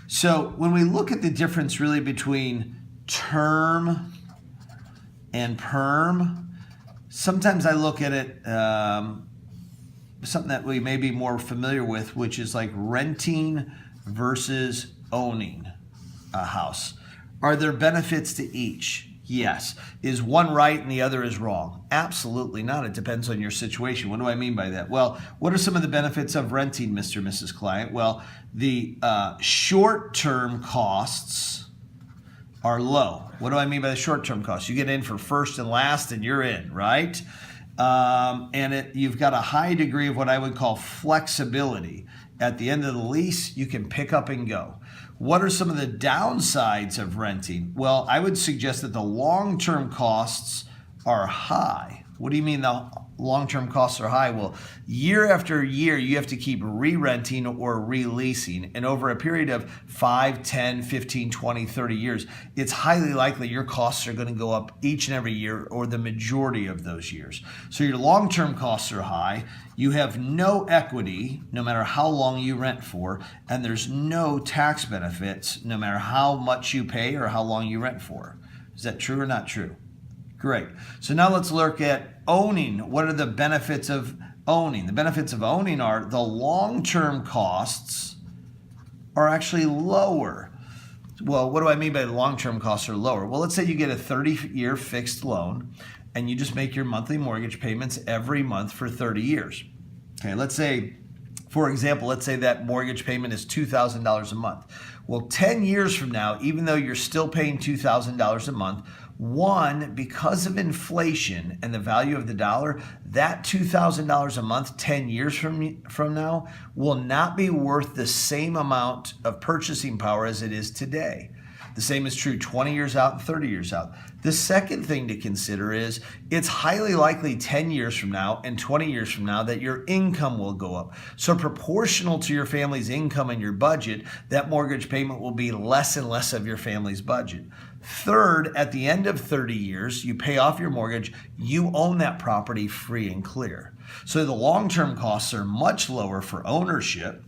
So when we look at the difference really between term and perm, sometimes I look at it something that we may be more familiar with, which is like renting versus owning a house. Are there benefits to each? Yes. Is one right and the other is wrong? Absolutely not. It depends on your situation. What do I mean by that? Well, what are some of the benefits of renting, Mr. and Mrs. Client? Well, the short-term costs are low. What do I mean by the short-term costs? You get in for first and last and you're in, right? You've got a high degree of what I would call flexibility. At the end of the lease, you can pick up and go. What are some of the downsides of renting? Well, I would suggest that the long-term costs are high. What do you mean the long-term costs are high? Well, year after year, you have to keep re-renting or releasing. And over a period of 5, 10, 15, 20, 30 years, it's highly likely your costs are going to go up each and every year or the majority of those years. So your long-term costs are high. You have no equity, no matter how long you rent for, and there's no tax benefits, no matter how much you pay or how long you rent for. Is that true or not true? Great. So now let's look at owning. What are the benefits of owning? The benefits of owning are the long-term costs are actually lower. Well, what do I mean by the long-term costs are lower? Well, let's say you get a 30-year fixed loan and you just make your monthly mortgage payments every month for 30 years. Okay, let's say, for example, let's say that mortgage payment is $2,000 a month. Well, 10 years from now, even though you're still paying $2,000 a month, one, because of inflation and the value of the dollar, that $2,000 a month 10 years from now will not be worth the same amount of purchasing power as it is today. The same is true 20 years out and 30 years out. The second thing to consider is it's highly likely 10 years from now and 20 years from now that your income will go up. So proportional to your family's income and your budget, that mortgage payment will be less and less of your family's budget. Third, at the end of 30 years, you pay off your mortgage, you own that property free and clear. So the long-term costs are much lower for ownership,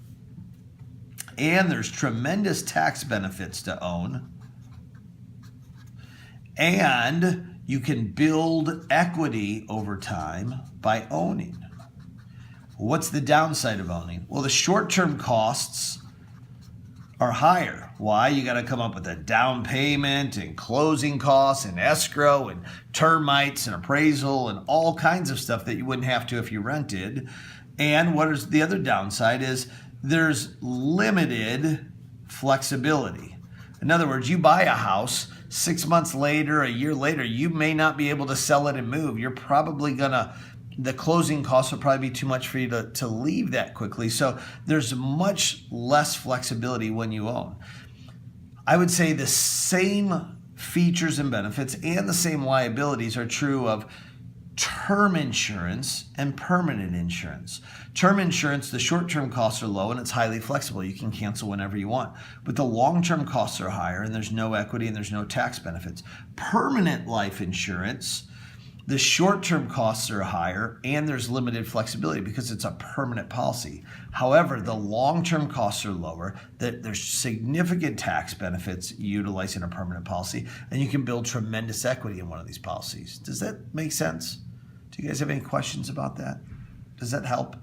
and there's tremendous tax benefits to own. And you can build equity over time by owning. What's the downside of owning? Well, the short-term costs are higher. Why? You got to come up with a down payment and closing costs and escrow and termites and appraisal and all kinds of stuff that you wouldn't have to if you rented. And what is the other downside is there's limited flexibility. In other words, you buy a house, 6 months later, a year later, you may not be able to sell it and move. You're probably the closing costs will probably be too much for you to leave that quickly. So there's much less flexibility when you own. I would say the same features and benefits and the same liabilities are true of term insurance and permanent insurance. Term insurance, the short-term costs are low and it's highly flexible. You can cancel whenever you want. But the long-term costs are higher and there's no equity and there's no tax benefits. Permanent life insurance, the short-term costs are higher and there's limited flexibility because it's a permanent policy. However, the long-term costs are lower, there's significant tax benefits utilizing a permanent policy, and you can build tremendous equity in one of these policies. Does that make sense? Do you guys have any questions about that? Does that help?